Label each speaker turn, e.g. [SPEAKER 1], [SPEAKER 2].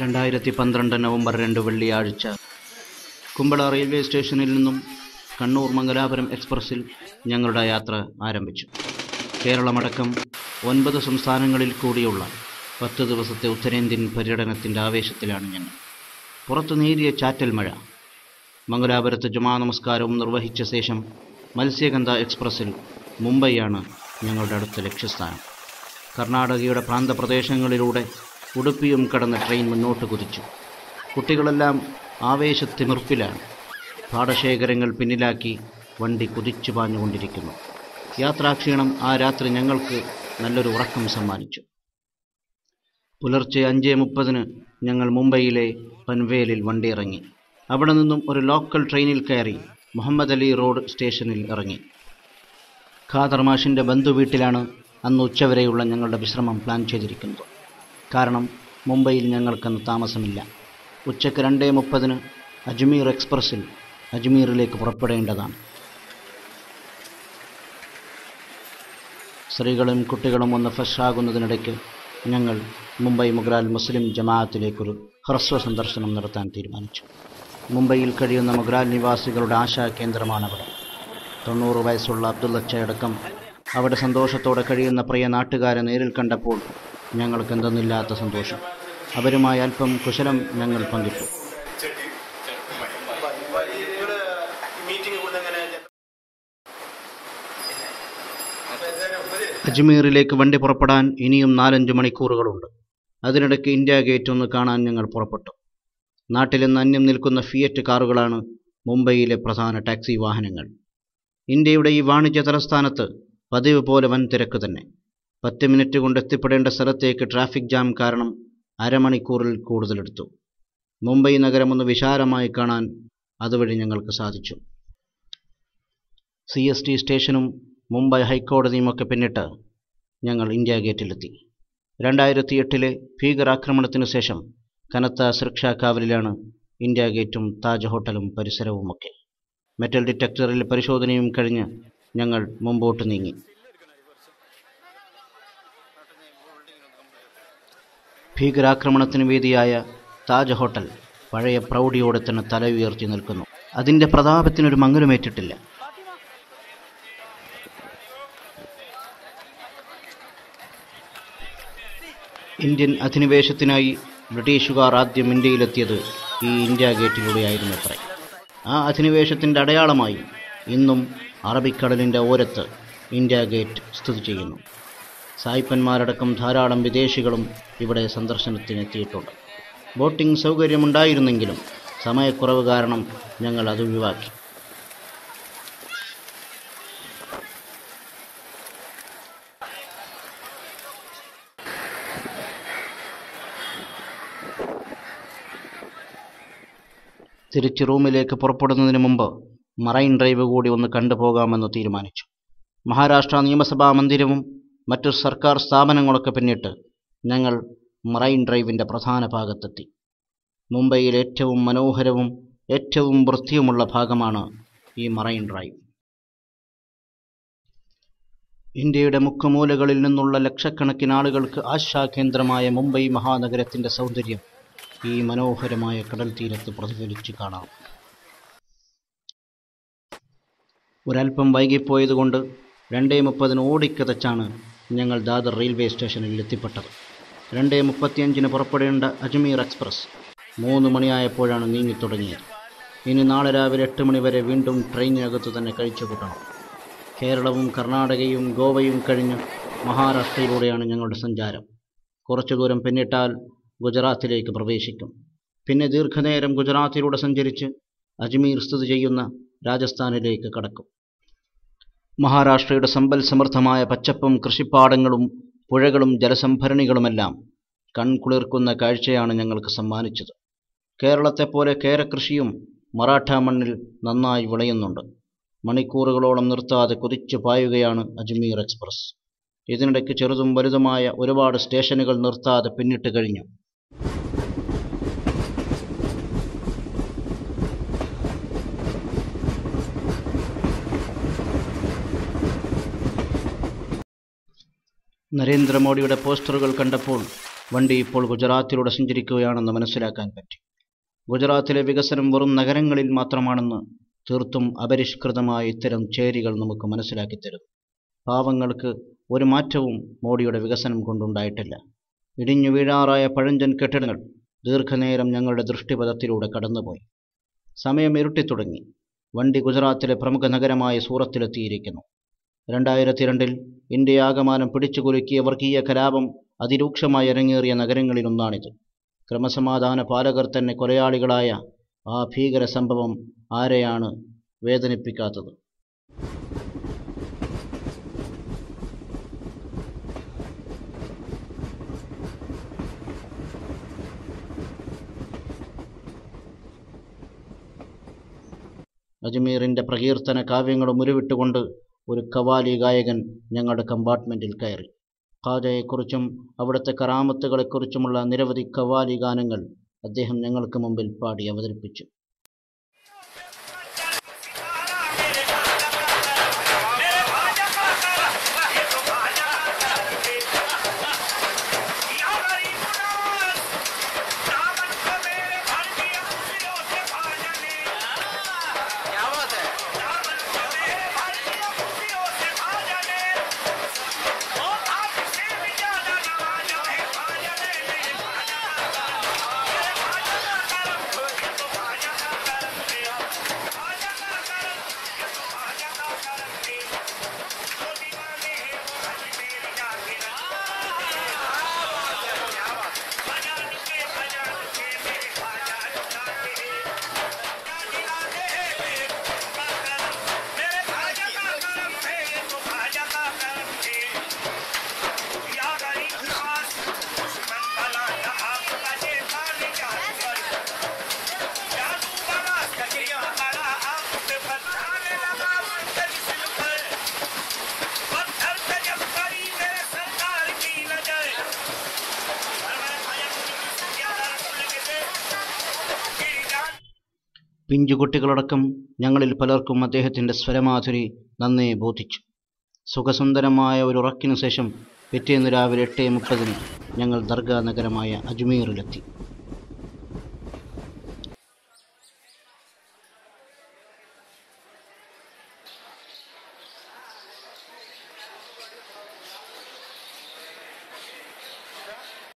[SPEAKER 1] 2012 November 2 വെള്ളിയാഴ്ച Kumbla railway സ്റ്റേഷനിൽ നിന്നും കണ്ണൂർ മംഗലാപുരം എക്സ്പ്രസ്സിൽ ഞങ്ങളുടെ യാത്ര ആരംഭിച്ചു. കേരളമടക്കം 9 സംസ്ഥാനങ്ങളിൽ കൂടിയുള്ള 10 ദിവസത്തെ ഉത്തരേന്ത്യൻ പര്യടനത്തിൻ്റെ ആവേശത്തിലാണ് ഞങ്ങൾ. പുറത്തു നേരിയ ചാറ്റൽ മഴ. മംഗലാപുരത്ത് ജുമാ നമസ്കാരവും നിർവഹിച്ച ശേഷം മത്സ്യഗന്ധ എക്സ്പ്രസ്സിൽ മുംബൈയാണ് ഞങ്ങളുടെ അടുത്ത ലക്ഷ്യസ്ഥാനം. കർണാടകയുടെ പ്രാന്തപ്രദേശങ്ങളിലൂടെ ഉടുപ്പിയും കടന്ന ട്രെയിൻ മുന്നോട്ട് കുതിച്ചു. കുട്ടികളെല്ലാം ആവേശത്തിമിർപ്പിലാണ്. പാടശേഖരങ്ങൾ പിന്നിലാക്കി വണ്ടി കുതിച്ചു പാഞ്ഞുകൊണ്ടിരിക്കുന്നു. യാത്രാക്ഷീണം ആ രാത്രി ഞങ്ങൾക്ക് നല്ലൊരു ഉറക്കം സമ്മാനിച്ചു. പുലർച്ചെ 5:30 ഞങ്ങൾ മുംബൈയിലെ പൻവേലിൽ വണ്ടി ഇറങ്ങി. അവിടെ നിന്നും ഒരു ലോക്കൽ ട്രെയിനിൽ കയറി മുഹമ്മദ് അലി റോഡ് സ്റ്റേഷനിൽ ഇറങ്ങി. ഖാദർ മാഷിൻ്റെ ബന്ധുവീട്ടിലാണ് അന്ന് ഉച്ചവരെയുള്ള ഞങ്ങളുടെ വിശ്രമം പ്ലാൻ ചെയ്തിരിക്കുന്നത്. കാരണം മുംബൈയിൽ ഞങ്ങൾക്കന്ന് താമസമില്ല. ഉച്ചയ്ക്ക് 2:30 അജ്മീർ എക്സ്പ്രസ്സിൽ അജ്മീറിലേക്ക് പുറപ്പെടേണ്ടതാണ്. സ്ത്രീകളും കുട്ടികളും ഒന്ന് ഫ്രഷാകുന്നതിനിടയ്ക്ക് ഞങ്ങൾ മുംബൈ മുഗ്രാൽ മുസ്ലിം ജമാഅത്തിലേക്കൊരു ഹ്രസ്വ സന്ദർശനം നടത്താൻ തീരുമാനിച്ചു. മുംബൈയിൽ കഴിയുന്ന മുഗ്രാൽ നിവാസികളുടെ ആശാകേന്ദ്രമാണവിടെ. 90 വയസ്സുള്ള അബ്ദുള്ളച്ചയടക്കം അവിടെ സന്തോഷത്തോടെ കഴിയുന്ന പ്രിയ നാട്ടുകാരെ നേരിൽ കണ്ടപ്പോൾ ഞങ്ങൾക്ക് എന്തെന്നില്ലാത്ത സന്തോഷം. അവരുമായി അല്പം കുശലം ഞങ്ങൾ പങ്കിട്ടു. അജ്മീറിലേക്ക് വണ്ടി പുറപ്പെടാൻ ഇനിയും 4-5 മണിക്കൂറുകളുണ്ട്. അതിനിടയ്ക്ക് ഇന്ത്യ ഗേറ്റ് ഒന്ന് കാണാൻ ഞങ്ങൾ പുറപ്പെട്ടു. നാട്ടിൽ നിന്ന് അന്യം നിൽക്കുന്ന ഫിയറ്റ് കാറുകളാണ് മുംബൈയിലെ പ്രധാന ടാക്സി വാഹനങ്ങൾ. ഇന്ത്യയുടെ ഈ വാണിജ്യ തലസ്ഥാനത്ത് പതിവ് പോലെ വൻ തിരക്ക് തന്നെ. 10 മിനിറ്റ് കൊണ്ട് എത്തിപ്പെടേണ്ട സ്ഥലത്തേക്ക് ട്രാഫിക് ജാം കാരണം അരമണിക്കൂറിൽ കൂടുതലെടുത്തു. മുംബൈ നഗരം ഒന്ന് വിശാലമായി കാണാൻ അതുവഴി ഞങ്ങൾക്ക് സാധിച്ചു. CST സ്റ്റേഷനും മുംബൈ ഹൈക്കോടതിയുമൊക്കെ പിന്നിട്ട് ഞങ്ങൾ ഇന്ത്യ ഗേറ്റിലെത്തി. 2008 ഭീകരാക്രമണത്തിനു ശേഷം കനത്ത സുരക്ഷാ കാവലിലാണ് ഇന്ത്യ ഗേറ്റും താജ് ഹോട്ടലും പരിസരവുമൊക്കെ. മെറ്റൽ ഡിറ്റക്ടറിൽ പരിശോധനയും കഴിഞ്ഞ് ഞങ്ങൾ മുമ്പോട്ട് നീങ്ങി. ഭീകരാക്രമണത്തിന് വേദിയായ താജ് ഹോട്ടൽ പഴയ പ്രൗഢിയോടെ തന്നെ തല ഉയർത്തി നിൽക്കുന്നു. അതിൻ്റെ പ്രതാപത്തിനൊരു മങ്ങലുമേറ്റിട്ടില്ല. ഇന്ത്യൻ അധിനിവേശത്തിനായി ബ്രിട്ടീഷുകാർ ആദ്യം ഇന്ത്യയിലെത്തിയത് ഈ ഇന്ത്യ ഗേറ്റിലൂടെയായിരുന്നു അത്രേ. ആ അധിനിവേശത്തിൻ്റെ അടയാളമായി ഇന്നും അറബിക്കടലിൻ്റെ ഓരത്ത് ഇന്ത്യ ഗേറ്റ് സ്ഥിതി ചെയ്യുന്നു. സായിപ്പന്മാരടക്കം ധാരാളം വിദേശികളും ഇവിടെ സന്ദർശനത്തിനെത്തിയിട്ടുണ്ട്. ബോട്ടിംഗ് സൗകര്യമുണ്ടായിരുന്നെങ്കിലും സമയക്കുറവ് കാരണം ഞങ്ങൾ അത് ഒഴിവാക്കി. തിരിച്ച് റൂമിലേക്ക് പുറപ്പെടുന്നതിന് മുമ്പ് മറൈൻ ഡ്രൈവ് കൂടി ഒന്ന് കണ്ടുപോകാമെന്ന് തീരുമാനിച്ചു. മഹാരാഷ്ട്ര നിയമസഭാ മന്ദിരവും മറ്റു സർക്കാർ സ്ഥാപനങ്ങളൊക്കെ പിന്നിട്ട് ഞങ്ങൾ മറൈൻ ഡ്രൈവിൻ്റെ പ്രധാന ഭാഗത്തെത്തി. മുംബൈയിലെ ഏറ്റവും മനോഹരവും ഏറ്റവും വൃത്തിയുമുള്ള ഭാഗമാണ് ഈ മറൈൻ ഡ്രൈവ്. ഇന്ത്യയുടെ മുക്കുമൂലകളിൽ നിന്നുള്ള ലക്ഷക്കണക്കിന് ആളുകൾക്ക് ആശാകേന്ദ്രമായ മുംബൈ മഹാനഗരത്തിൻ്റെ സൗന്ദര്യം ഈ മനോഹരമായ കടൽ തീരത്ത് പ്രതിഫലിച്ച് കാണാം. ഒരൽപ്പം വൈകിപ്പോയതുകൊണ്ട് 2:30 ഓടിക്കതച്ചാണ് ഞങ്ങൾ ദാദർ റെയിൽവേ സ്റ്റേഷനിൽ എത്തിപ്പെട്ടത്. 2:35 പുറപ്പെടേണ്ട അജ്മീർ എക്സ്പ്രസ് 3 മണിയായപ്പോഴാണ് നീങ്ങിത്തുടങ്ങിയത്. ഇനി നാളെ രാവിലെ 8 മണി വരെ വീണ്ടും ട്രെയിനിനകത്ത് തന്നെ കഴിച്ചുകൂട്ടണം. കേരളവും കർണാടകയും ഗോവയും കഴിഞ്ഞ് മഹാരാഷ്ട്രയിലൂടെയാണ് ഞങ്ങളുടെ സഞ്ചാരം. കുറച്ചു ദൂരം പിന്നിട്ടാൽ ഗുജറാത്തിലേക്ക് പ്രവേശിക്കും. പിന്നെ ദീർഘനേരം ഗുജറാത്തിലൂടെ സഞ്ചരിച്ച് അജ്മീർ സ്ഥിതി ചെയ്യുന്ന രാജസ്ഥാനിലേക്ക് കടക്കും. മഹാരാഷ്ട്രയുടെ സമ്പൽ സമൃദ്ധമായ പച്ചപ്പും കൃഷിപ്പാടങ്ങളും പുഴകളും ജലസംഭരണികളുമെല്ലാം കൺകുളിർക്കുന്ന കാഴ്ചയാണ് ഞങ്ങൾക്ക് സമ്മാനിച്ചത്. കേരളത്തെപ്പോലെ കേരകൃഷിയും മറാഠ മണ്ണിൽ നന്നായി വിളയുന്നുണ്ട്. മണിക്കൂറുകളോളം നിർത്താതെ കുതിച്ചു പായുകയാണ് അജ്മീർ എക്സ്പ്രസ്. ഇതിനിടയ്ക്ക് ചെറുതും വലുതുമായ ഒരുപാട് സ്റ്റേഷനുകൾ നിർത്താതെ പിന്നിട്ട് കഴിഞ്ഞു. നരേന്ദ്രമോദിയുടെ പോസ്റ്ററുകൾ കണ്ടപ്പോൾ വണ്ടി ഇപ്പോൾ ഗുജറാത്തിലൂടെ സഞ്ചരിക്കുകയാണെന്ന് മനസ്സിലാക്കാൻ പറ്റി. ഗുജറാത്തിലെ വികസനം വെറും നഗരങ്ങളിൽ മാത്രമാണെന്ന് തീർത്തും അപരിഷ്കൃതമായ ഇത്തരം ചേരികൾ നമുക്ക് മനസ്സിലാക്കിത്തരുന്നു. പാവങ്ങൾക്ക് ഒരു മാറ്റവും മോഡിയുടെ വികസനം കൊണ്ടുണ്ടായിട്ടില്ല. ഇടിഞ്ഞു വീഴാറായ പഴഞ്ചൻ കെട്ടിടങ്ങൾ ദീർഘനേരം ഞങ്ങളുടെ ദൃഷ്ടിപഥത്തിലൂടെ കടന്നുപോയി. സമയം ഇരുട്ടിത്തുടങ്ങി. വണ്ടി ഗുജറാത്തിലെ പ്രമുഖ നഗരമായ സൂറത്തിലെത്തിയിരിക്കുന്നു. 2002 ഇന്ത്യയാകമാനം പിടിച്ചുകുലുക്കിയ വർഗീയ കലാപം അതിരൂക്ഷമായി അരങ്ങേറിയ നഗരങ്ങളിലൊന്നാണിത്. ക്രമസമാധാന പാലകർ തന്നെ കൊലയാളികളായ ആ ഭീകര സംഭവം ആരെയാണ് വേദനിപ്പിക്കാത്തത്? അജ്മീറിൻ്റെ പ്രകീർത്തന കാവ്യങ്ങളും ഉരുവിട്ടുകൊണ്ട് ഒരു ഖവാലി ഗായകൻ ഞങ്ങളുടെ കമ്പാർട്ട്മെൻറ്റിൽ കയറി. ഖാജയെക്കുറിച്ചും അവിടുത്തെ കറാമത്തുകളെക്കുറിച്ചുമുള്ള നിരവധി ഖവാലി ഗാനങ്ങൾ അദ്ദേഹം ഞങ്ങൾക്ക് മുമ്പിൽ പാടി അവതരിപ്പിച്ചു. പിഞ്ചുകുട്ടികളടക്കം ഞങ്ങളിൽ പലർക്കും അദ്ദേഹത്തിൻ്റെ സ്വരമാധുരി നന്നേ ബോധിച്ചു. സുഖസുന്ദരമായ ഒരു ഉറക്കിനു ശേഷം പിറ്റേന്ന് രാവിലെ 8:30 ഞങ്ങൾ ദർഗാ നഗരമായ അജ്മീറിലെത്തി.